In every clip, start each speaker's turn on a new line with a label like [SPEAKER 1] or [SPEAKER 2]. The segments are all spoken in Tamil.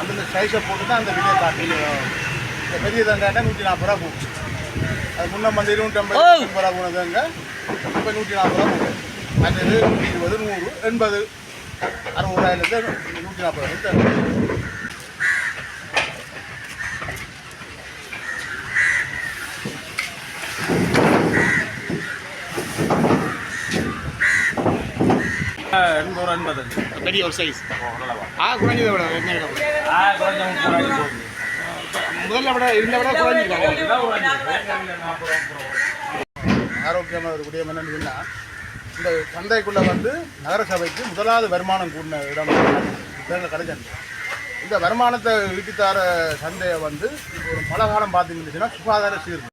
[SPEAKER 1] அந்த சைஸை போட்டு தான் அந்த விலையை காட்டி பெரிய தங்காட்டா 140 ரூபா போகும். அது முன்ன வந்து 250 ரூபா போனதுங்க இப்போ 140 ரூபா போகும். அந்த 120 100 80 60 140 பெரிய ஒரு சைஸ் குறைஞ்சதை விட முதல்ல விட இருந்த விட குறைஞ்சிருக்காங்க. ஆரோக்கியமாக இருக்கக்கூடிய என்னன்னு சொன்னால் இந்த சந்தைக்குள்ளே வந்து நகரசபைக்கு முதலாவது வருமானம் கூடின இடம் கிடைச்சது. இந்த வருமானத்தை ஈட்டித்தார சந்தையை வந்து ஒரு பல காலம் பார்த்தீங்கன்னா சுகாதார சீர்திருத்தம்.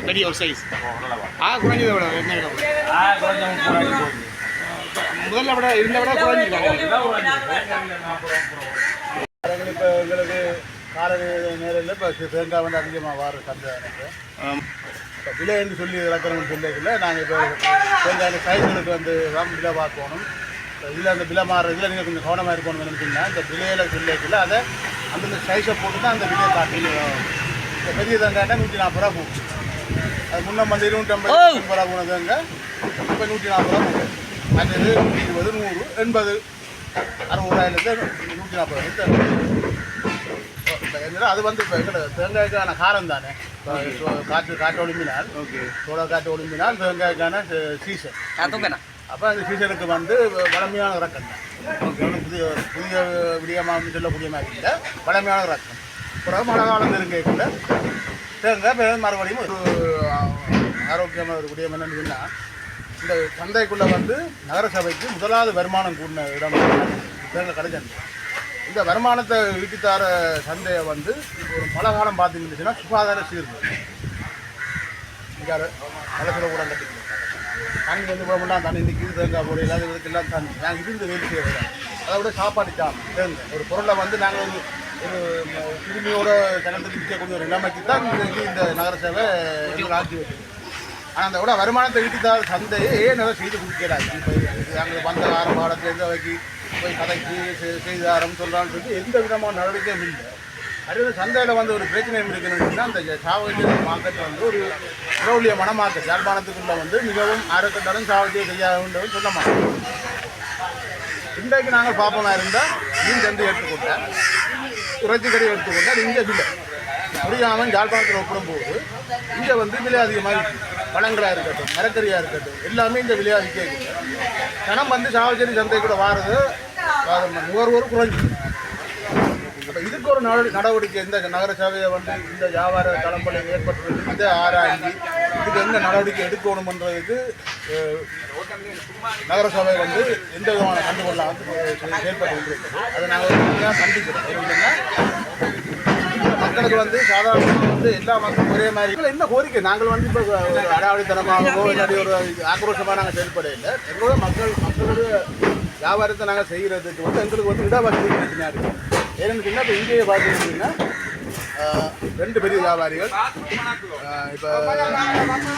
[SPEAKER 2] பெரிய ஒரு சைஸ் குறைஞ்சதை விட முதல்ல விட இருந்த விட குறைஞ்சிருக்காங்க.
[SPEAKER 1] இப்போ எங்களுக்கு காலை நேரில் இப்போ தேங்காய் வந்து அதிகமாக வர சந்தை எனக்கு இப்போ விலை என்று சொல்லி இறக்குறோம்னு சொல்லிக்கல நாங்கள் இப்போ தேங்காய் சைஸ்களுக்கு வந்து தான் விலை பார்க்கணும். இதில் அந்த விலை மாறுற இதில் நீங்கள் கொஞ்சம் கவனமாக இருக்கணும்னு நினைச்சிங்கன்னா இந்த விலையில் சொல்லிக்கல அதை அந்தந்த சைஸை போட்டு தான் அந்த விலையை காட்டி இப்போ பெரிய தேங்காய்னா 140 ரூபா போகும். அது முன்னே வந்து 250 ரூபா போனதுங்க இப்போ 140 ரூபா போகும். மற்றது 120 100 80 60 ரூபாயிலேருந்து 140 அது வந்து இப்போ தேங்காய்க்கான காரம் தானே. காற்று ஒழும்பினால் சோள காற்று ஒழும்பினால் தேங்காய்க்கான சீசன். அப்போ அந்த சீசனுக்கு வந்து வளமையான ரக்கம் தான். புதிய விடியமாக சொல்லக்கூடிய மாதிரி இல்லை, வளமையான ரக்கம். அப்புறம் மழை காலம் நெருங்கக்குள்ள தேங்காய் மறுபடியும் ஒரு ஆரோக்கியமான ஒரு விடியம் என்னன்னு சொன்னால் இந்த சந்தைக்குள்ளே வந்து நகரசபைக்கு முதலாவது வருமானம் கூடின இடம் தேங்காய் கடைச்சந்தை. இந்த வருமானத்தை ஈட்டித்தார சந்தையை வந்து ஒரு மழை காலம் பார்த்துக்கிட்டுச்சுன்னா சுகாதார சீர்கு இங்கே மலசில கூட கட்டிக்கலாம். தண்ணி வந்து போகணும்னா தண்ணி நிற்கிது தேங்காய் போட இல்லாத இதுக்கெல்லாம் தண்ணி நாங்கள் இருந்து வேலை செய்யறோம். அதை விட சாப்பாடு தேங்காய் ஒரு பொருளை வந்து நாங்கள் ஒரு திரும்பியோட கிணத்துக்கு நிற்கக்கூடிய ஒரு நிலைமைக்கு தான் இந்த நகரசபை எங்களுக்கு ஆட்சி வச்சுருக்கு. ஆனால் அந்த விட வருமானத்தை ஈட்டித்தார சந்தையை ஏன் அதை செய்து கொடுக்கிறாங்க. இப்போ நாங்கள் வந்த ஆரம்ப காலத்துலேருந்து அவைக்கு போய் கதைக்கு செய்தாரம் சொல்கிறான்னு சொல்லி எந்த விதமான நடவடிக்கையும் இல்லை. அடுத்த சந்தையில் வந்து ஒரு பிரச்சனையும் இருக்குன்னு அந்த சாவகத்திய மார்க்கெட் வந்து ஒரு பிரபலியமான மார்க்கெட். யாழ்ப்பாணத்துக்குள்ளே வந்து மிகவும் ஆரோக்கியத்தாலும் சாவகத்தியை செய்யாதுன்னு சொல்ல மாட்டோம். இன்றைக்கு நாங்கள் பார்ப்போமா இருந்தால் மீன் சந்தை எடுத்துக்கொண்டால் இறைச்சி கடை எடுத்துக்கொண்டால் இங்கே இல்லை முடியாமல் யாழ்ப்பாணத்தில் ஒப்பிடும்போது இங்கே வந்து விலை அதிகமாக இருக்குது. பழங்களாக இருக்கட்டும், மரக்கறியாக இருக்கட்டும், எல்லாமே இந்த விலை அதிகம். கணம் வந்து சாவச்சேரி சந்தை கூட வாரது நுகர்வோர் குறைஞ்சி. அப்போ இதுக்கு ஒரு நடவடிக்கை இந்த நகரசபையை வந்து இந்த வியாபார தளம்பலை ஏற்பட்டு இதை ஆராய்ச்சி இதுக்கு எந்த நடவடிக்கை எடுக்கணுமன்றதுக்கு நகரசபை வந்து எந்த விதமான கண்டுகொள்ள செயல்பட்டு இருக்கிறது. அதை நாங்கள் கண்டிக்கிறோம். மக்களுக்கு வந்து சாதாரணமாக வந்து எல்லா மக்களும் ஒரே மாதிரி என்ன கோரிக்கை நாங்கள் வந்து இப்போ அடாவடித்தனமாகவோ இல்லாட்டி ஒரு ஆக்ரோஷமாக நாங்கள் செயல்பட இல்லை. எங்களோட மக்களுடைய வியாபாரத்தை நாங்கள் செய்கிறதுக்கு வந்து எங்களுக்கு வந்து இடவசதி பிரச்சனையாக இருக்குது. ஏன்னு சொன்னால் இப்போ இங்கேயே பார்த்தீங்கன்னா 2 பெரிய வியாபாரிகள் இப்போ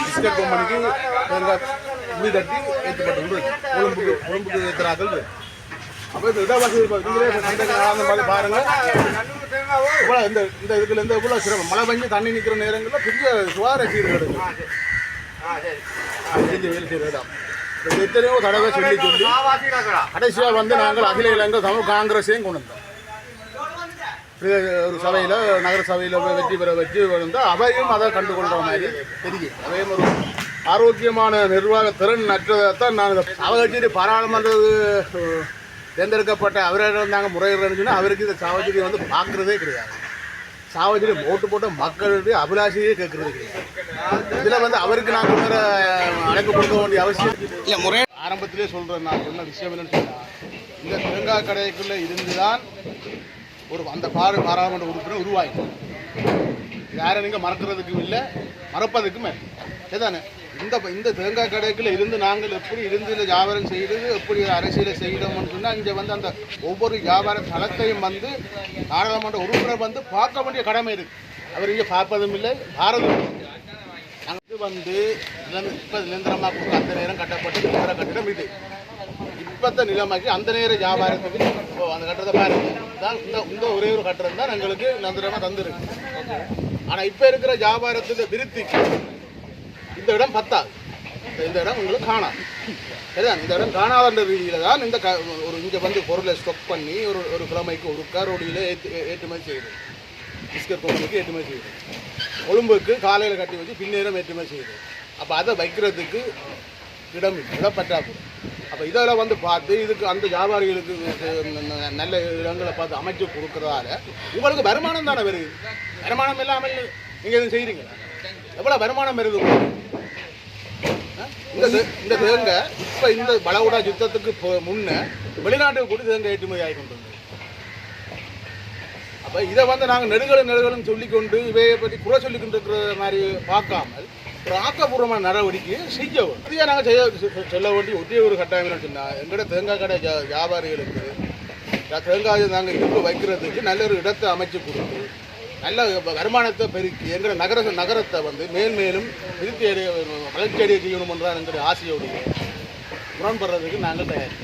[SPEAKER 1] பிஸ்கட் கம்பெனிக்கு தேங்காய் முடி கட்டி ஏற்றப்பட்டு கொழும்புக்கு ஏற்றுறாக்கள். அப்போ இந்த இடவசதி மாதிரி பாருங்கள் இந்த இதுக்குள்ள இருந்து இவ்வளோ சிரமம். மழை பெஞ்சு தண்ணி நிற்கிற நேரங்களில் பெரிய சுகாதார சீர்கேடு செஞ்சு வேலை செய்கிற இடம். எத்தனையோ தடவை சொல்லி கடைசியாக வந்து நாங்கள் அகில இலங்கை தமிழ் காங்கிரஸையும் கொண்டு வந்தோம். ஒரு சபையில் நகர சபையில் வெற்றி பெற வச்சு வந்தால் அவையும் அதை கண்டுகொள்கிற மாதிரி தெரியும். அவையும் ஒரு ஆரோக்கியமான நிர்வாக திறன் அற்றதைத்தான் நாங்கள் அவகட்சி பாராளுமன்ற தேர்ந்தெடுக்கப்பட்ட அவரிடம் நாங்கள் முறையிடணும்னு சொன்னால் அவருக்கு இந்த சாவச்சேரியை வந்து பார்க்குறதே கிடையாது. சாவச்சேரி ஓட்டு போட்ட மக்களுடைய அபிலாஷையே கேட்கறது கிடையாது. இதில் வந்து அவருக்கு நாங்கள் வேறு அழைப்பு கொடுக்க வேண்டிய அவசியம் இல்லை. முறை ஆரம்பத்திலே சொல்கிறேன். நான் சொன்ன விஷயம் என்னன்னு சொன்னால் இந்த தேங்காய் கடைக்குள்ளே இருந்து தான் ஒரு அந்த பாராளுமன்ற உறுப்பினர் உருவாயிடும். யாரை நீங்கள் மறக்கிறதுக்கும் இல்லை, மறப்பதுக்கும் ஏதானே. இந்த தேங்காய் கடைக்குள்ளே இருந்து நாங்கள் எப்படி இருந்து இந்த வியாபாரம் செய்கிறது, எப்படி அரசியலை செய்யணும்னு சொன்னால் இங்கே வந்து அந்த ஒவ்வொரு வியாபார தளத்தையும் வந்து நாடாளுமன்ற உறுப்பினர் வந்து பார்க்க வேண்டிய கடமை இருக்குது. அவர் இங்கே பார்ப்பதும் இல்லை, பாரதும் இல்லை. நாங்கள் வந்து இப்போ நிரந்தரமாக கொடுத்து அந்த நேரம் கட்டப்பட்டு நிரந்தர கட்டிடம் இது. இப்போத்த நிலைமைக்கு அந்த நேர வியாபாரத்துக்கு அந்த கட்டுறதை பாருங்க தான் இந்த ஒரே ஒரு கட்டுறது தான் எங்களுக்கு நிரந்தரமாக தந்துருக்கு. ஆனால் இப்போ இருக்கிற வியாபாரத்துக்கு விருத்திக்கு இந்த இடம் பத்தாது. இந்த இடம் உங்களுக்கு காணாது. சரிதான். இந்த இடம் காணாத ரீதியில் தான் இந்த ஒரு இங்கே வந்து பொருளை ஸ்டொக் பண்ணி ஒரு கிழமைக்கு ஒரு கரோடியில் ஏற்றுமதி செய்யுது. பிஸ்கட் கம்பெனிக்கு ஏற்றுமதி செய்யுது. கொழும்புக்கு காலையில் கட்டி வச்சு பின்னேரம் ஏற்றுமதி செய்யுது. அப்போ அதை வைக்கிறதுக்கு இடம் பற்றாக்குறை. அப்போ இதெல்லாம் வந்து பார்த்து இதுக்கு அந்த வியாபாரிகளுக்கு நல்ல இடங்களை பார்த்து அமைச்சு கொடுக்குறதால உங்களுக்கு வருமானம் தானே வருது. வருமானம் இல்லாமல் நீங்கள் எதுவும் செய்கிறீங்க. எவ்வளோ வருமானம் வருது இந்த தேங்காய். இப்போ இந்த பலகுடா யுத்தத்துக்கு முன்னே வெளிநாட்டுக்கு கூட தேங்காய் ஏற்றுமதி ஆகி கொண்டு வந்தது. அப்போ இதை வந்து நாங்கள் நெடுகளும் சொல்லிக்கொண்டு இவையை பற்றி குறை சொல்லிக்கொண்டு இருக்கிற மாதிரி பார்க்காமல் ஒரு ஆக்கப்பூர்வமான நடவடிக்கையை செய்யவும் நாங்கள் சொல்ல வேண்டிய ஒரே ஒரு கட்டாயம் சொன்னால் எங்களோட தேங்காய் கடை வியாபாரிகளுக்கு தேங்காயை நாங்கள் இருப்பு வைக்கிறதுக்கு நல்ல ஒரு இடத்தை அமைச்சு கொடுத்து நல்ல வருமானத்தை பெருக்கி எங்கள் நகரத்தை வந்து மேலும் விருத்தி வளர்ச்சி அடைய செய்யணும் என்றால் எங்களுடைய ஆசையோடைய முரண்படுறதுக்கு நாங்கள் தயார்.